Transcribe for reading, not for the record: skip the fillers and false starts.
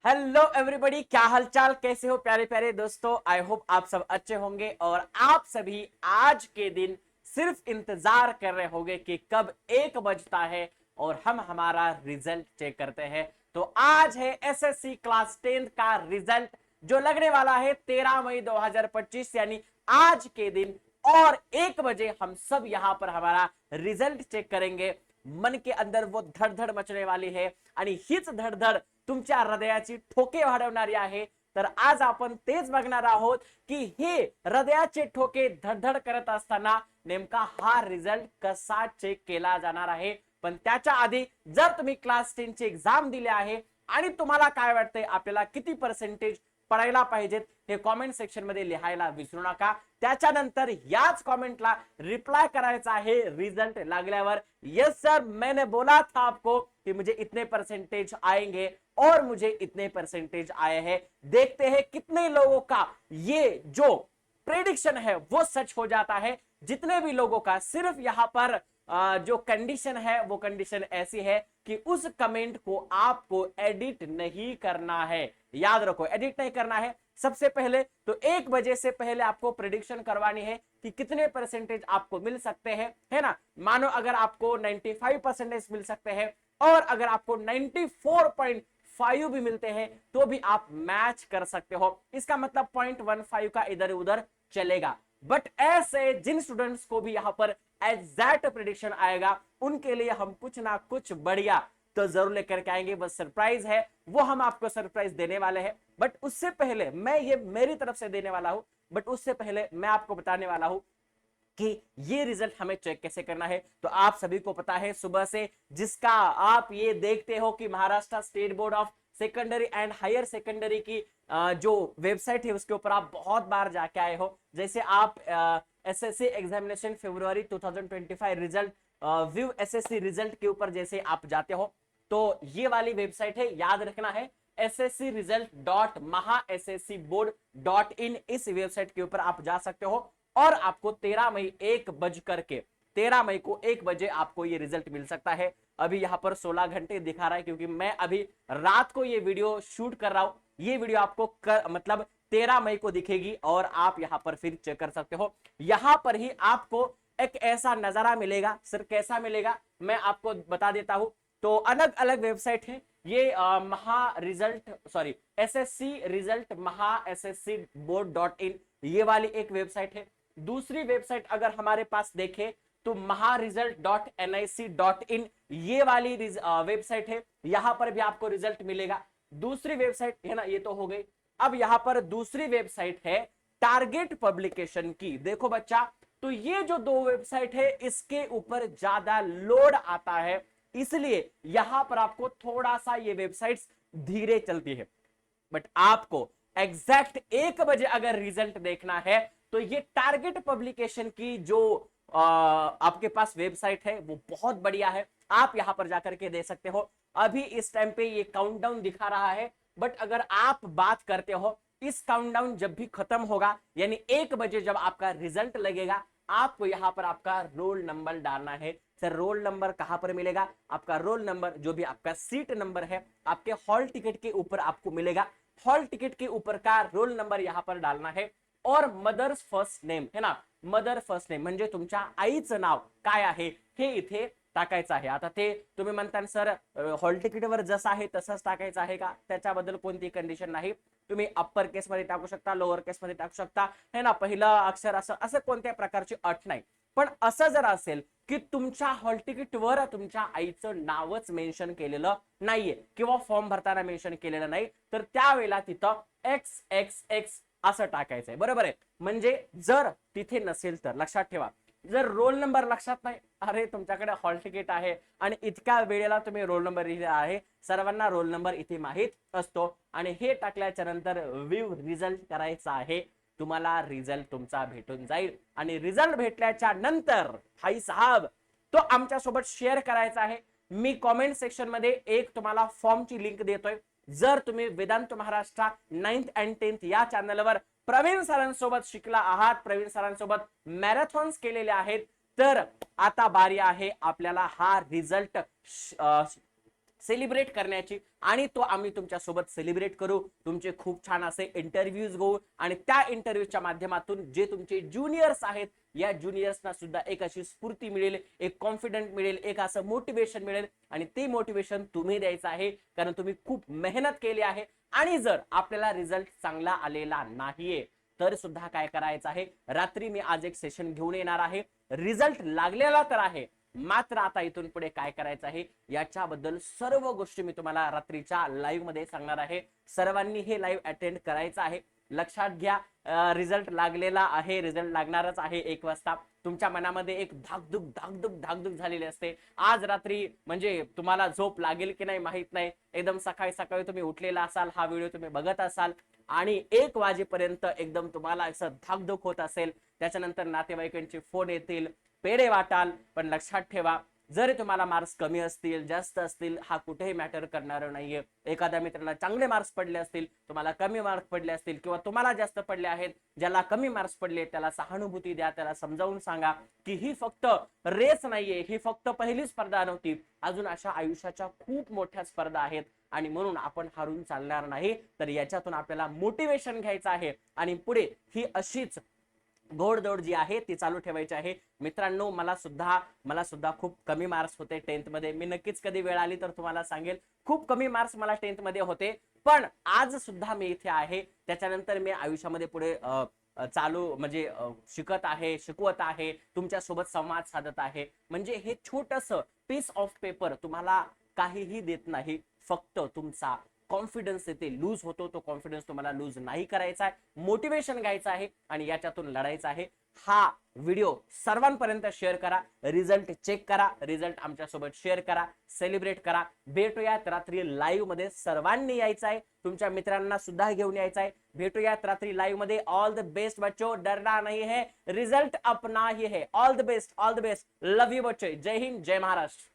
Hello everybody, क्या हालचाल, कैसे हो प्यारे प्यारे दोस्तों। आई होप आप सब अच्छे होंगे और आप सभी आज के दिन सिर्फ इंतजार कर रहे होंगे कि कब 1 बजता है और हम हमारा रिजल्ट चेक करते हैं। तो आज है एसएससी क्लास 10 का रिजल्ट जो लगने वाला है 13 मई 2025 यानी आज के दिन। और 1 बजे हम सब यहाँ पर हमारा रिजल्ट चेक करेंगे। मन के अंदर वो धडधड मचणे वाली है आणि हीच धडधड तुमच्या हृदयाची ठोके वाढवणारी आहे। तर आज आपण तेच बघणार आहोत की हे हृदयाचे ठोके धडधड करत असताना नेमका हा रिझल्ट कसा चेक केला जाणार आहे। पण त्याच्या आधी जर तुम्ही क्लास 10 ची एक्झाम दिली आहे आणि तुम्हाला काय वाटतंय आपल्याला किती पर्सेंटेज पडायला पाहिजेत हे कमेंट सेक्शन मध्ये लिहायला विसरू नका। त्याच्यानंतर याच कमेंटला रिप्लाय करायचा आहे रिजल्ट लागल्यावर। यस सर, मैंने बोला था आपको कि मुझे इतने परसेंटेज आएंगे और मुझे इतने परसेंटेज आए हैं। देखते हैं कितने लोगों का ये जो प्रेडिक्शन है वो सच हो जाता है। जितने भी लोगों का, सिर्फ यहां पर जो कंडीशन है वो कंडीशन ऐसी है कि उस कमेंट को आपको एडिट नहीं करना है। याद रखो, एडिट नहीं करना है। सबसे पहले तो 1 बजे से पहले आपको प्रेडिक्शन करवानी है कि कितने परसेंटेज आपको मिल सकते हैं, है ना। मानो अगर आपको 95% मिल सकते हैं और अगर आपको 94.5 भी मिलते हैं तो भी आप मैच कर सकते हो। इसका मतलब 0.15 का इधर उधर चलेगा। बट ऐसे जिन स्टूडेंट्स को भी यहां पर एग्जैक्ट प्रेडिक्शन आएगा उनके लिए हम कुछ ना कुछ बढ़िया तो जरूर लेकर के आएंगे। बस सरप्राइज है, वो हम आपको सरप्राइज देने वाले हैं। बट उससे पहले मैं ये मेरी तरफ से देने वाला हूं, बट उससे पहले मैं आपको बताने वाला हूं कि ये रिजल्ट हमें चेक कैसे करना है। तो आप सभी को पता है सुबह से जिसका आप ये देखते हो कि Maharashtra state board of secondary and higher secondary की जो वेबसाइट है उसके ऊपर आप बहुत बार जाके आए हो। जैसे आप SSC examination February 2025 result view SSC result के ऊपर जैसे आप जाते हो तो ये वाली वेबसाइट है, याद रखना है sscresult.mahasscboard.in। इस वेबसाइट के ऊपर आप जा सकते हो और आपको 13 मई को 1 बजे आपको ये रिजल्ट मिल सकता है। अभी यहाँ पर 16 घंटे दिखा रहा है क्योंकि मैं अभी रात को ये वीडियो शूट कर रहा हूं। ये वीडियो आपको मतलब 13 मई को दिखेगी और आप यहां पर फिर चेक कर सकते हो। यहां पर ही आपको एक ऐसा नजारा मिलेगा। सर कैसा मिलेगा मैं आपको बता देता हूं। तो अलग अलग वेबसाइट है ये, महा रिजल्ट सॉरी एसएससी रिजल्ट महा एसएससी बोर्ड.in ये वाली एक वेबसाइट है। दूसरी वेबसाइट अगर हमारे पास देखें तो महारिजल्ट.nic.in ये वाली वेबसाइट है। यहां पर भी आपको रिजल्ट मिलेगा। दूसरी वेबसाइट है ना, ये तो हो गई। अब यहां पर दूसरी वेबसाइट है टारगेट पब्लिकेशन की। देखो बच्चा, तो ये जो दो वेबसाइट है इसके ऊपर ज्यादा लोड आता है, इसलिए यहां पर आपको थोड़ा सा ये वेबसाइट्स धीरे चलती है। बट आपको एग्जैक्ट 1 बजे अगर रिजल्ट देखना है तो ये टारगेट पब्लिकेशन की जो आपके पास वेबसाइट है वो बहुत बढ़िया है। आप यहां पर जाकर के दे सकते हो। अभी इस टाइम पे ये काउंटडाउन दिखा रहा है, बट अगर आप बात करते हो इस काउंटडाउन जब भी खत्म होगा यानी 1 बजे जब आपका रिजल्ट लगेगा आपको यहां पर आपका रोल नंबर डालना है। सर रोल नंबर कहां पर मिलेगा? आपका रोल नंबर जो भी आपका सीट नंबर है आपके हॉल टिकट के ऊपर आपको मिलेगा। हॉल टिकट के ऊपर का रोल नंबर यहां पर डालना है और मदर्स फर्स्ट नेम है ना, मदर फर्स्ट नेम म्हणजे तुमच्या आईचं नाव काय आहे हे इथे टाकायचं आहे। आता ते तुम्ही म्हणता सर हॉल तिकीटवर जसं आहे तसंच टाकायचं आहे का? त्याच्याबद्दल कोणती कंडिशन नाही। तुम्ही अप्पर केस मध्ये टाकू शकता, लोअर केस मध्ये टाकू शकता है ना, पहिलं अक्षर असं असं कोणत्या प्रकारची अट नाही। पण असं जर असेल की तुमच्या हॉल तिकीटवर तुमच्या आईचं नावच मेन्शन केलेलं नाहीये किंवा फॉर्म भरताना मेन्शन केलेलं नाही तर त्यावेळेला तिथं XXX असं टाकायचंय, बरोबर आहे। म्हणजे जर तिथे नसेल तर लक्षात ठेवा, जर रोल नंबर लक्षात नाही, अरे तुमच्याकडे हॉल तिकीट आहे आणि इतक्या वेळेला तुम्ही रोल नंबर लिहिला आहे, सर्वांना रोल नंबर इथे माहित असतो आणि हे टाकल्याच्या नंतर व्ह्यू रिझल्ट करायचा आहे, तुम्हाला रिझल्ट तुमचा भेटून जाईल। आणि रिझल्ट भेटल्याच्या नंतर भाई साहब तो आमच्या सोबत शेअर करायचा आहे। मी कमेंट सेक्शन मध्ये एक तुम्हाला फॉर्मची लिंक देतोय। जर तुम्ही Vedanta Maharashtra 9th and 10th या चॅनलवर प्रवीण सरांसोबत शिकला आहात, प्रवीण सरांसोबत मॅरेथॉन्स केलेले आहेत, तर आता बारी आहे आपल्याला हा रिझल्ट सेलिब्रेट करण्याची, आणि तो आम्ही तुमच्या सोबत सेलिब्रेट करू. तुमचे खूप छान असे इंटरव्ह्यूज घेऊ आणि त्या इंटरव्ह्यूच्या माध्यमातून जे तुमचे ज्युनियर्स आहेत या ज्युनियर्सना सुद्धा एक अशी स्फूर्ती मिळेल, एक कॉन्फिडंट मिळेल, एक असं मोटिवेशन मिळेल. आणि ते मोटिवेशन तुम्ही द्यायचं आहे, कारण तुम्ही खूप मेहनत केली आहे. आणि जर आपल्याला रिझल्ट चांगला आलेला नाहीये तर सुद्धा काय करायचं आहे, रात्री मी आज एक सेशन घेऊन येणार आहे. रिझल्ट लागलेला तर आहे, मात्र आता इथून पुढे काय करायचं आहे याच्याबद्दल सर्व गोष्टी मी तुम्हाला रात्रीच्या लाईव्ह मध्ये सांगणार आहे. सर्वांनी हे लाईव्ह अटेंड करायचं आहे. लक्षात घ्या, रिझल्ट लागलेला आहे, रिझल्ट लागणारच आहे 1 वाजता. तुमच्या मनामध्ये एक धाकधूक धाकधूक धाकधूक झालेली असते. आज रात्री म्हणजे तुम्हाला झोप लागेल की नाही माहित नाही. एकदम सकाळी सकाळी तुम्ही उठलेला असाल, हा व्हिडिओ तुम्ही बघत असाल आणि 1 वाजेपर्यंत एकदम तुम्हाला असं धाकधूक होत असेल. त्याच्यानंतर नातेवाईकांचे फोन येतील, पेढे वाटाल. पण लक्षात ठेवा, जरी तुम्हाला मार्क्स कमी असतील जास्त असतील हा कुठेही मॅटर करणार नाहीये. एखाद्या मित्राला चांगले मार्क्स पडले असतील, तुम्हाला कमी मार्क्स पडले असतील किंवा तुम्हाला जास्त पडले आहेत, ज्याला कमी मार्क्स पडले त्याला सहानुभूती द्या, त्याला समजावून सांगा की ही फक्त रेस नाहीये, ही फक्त पहिली स्पर्धा नव्हती, अजून अशा आयुष्याच्या खूप मोठ्या स्पर्धा आहेत आणि म्हणून आपण हारून चालणार नाही. तर याच्यातून आपल्याला मोटिवेशन घ्यायचं आहे आणि पुढे ही अशीच घोडदौड जी आहे ती चालू ठेवायची आहे. मित्रांनो, मला सुद्धा खूप कमी मार्क्स होते 10th मध्ये. मी नक्कीच कधी वेळ आली तर तुम्हाला सांगेल, खूप कमी मार्क्स मला 10th मध्ये होते. पण आज सुद्धा मी इथे आहे. त्याच्यानंतर मी आयुष्यामध्ये पुढे चालू म्हणजे शिकत आहे, शिकवत आहे, तुमच्या सोबत संवाद साधत आहे. म्हणजे हे छोटस पीस ऑफ पेपर तुम्हाला काहीही देत नाही, फक्त तुमचा कॉन्फिडन्स येते लूज होतो. तो कॉन्फिडन्स तुम्हाला लूज नाही करायचा आहे, मोटिवेशन घ्यायचं आहे आणि याच्यातून लढायचं आहे. हा व्हिडिओ सर्वांपर्यंत शेअर करा, रिझल्ट चेक करा, रिझल्ट आमच्या सोबत शेअर करा, सेलिब्रेट करा. भेटूयात रात्री लाईव्ह मध्ये. सर्वांनी यायचं आहे, तुमच्या मित्रांना सुद्धा घेऊन यायचं आहे. भेटूयात रात्री लाईव्ह मध्ये. ऑल द बेस्ट बच्चो, डरना नहीं है, रिझल्ट अपना ही है. All the best, all the best. Love you बच्चे. जय हिंद, जय महाराष्ट्र.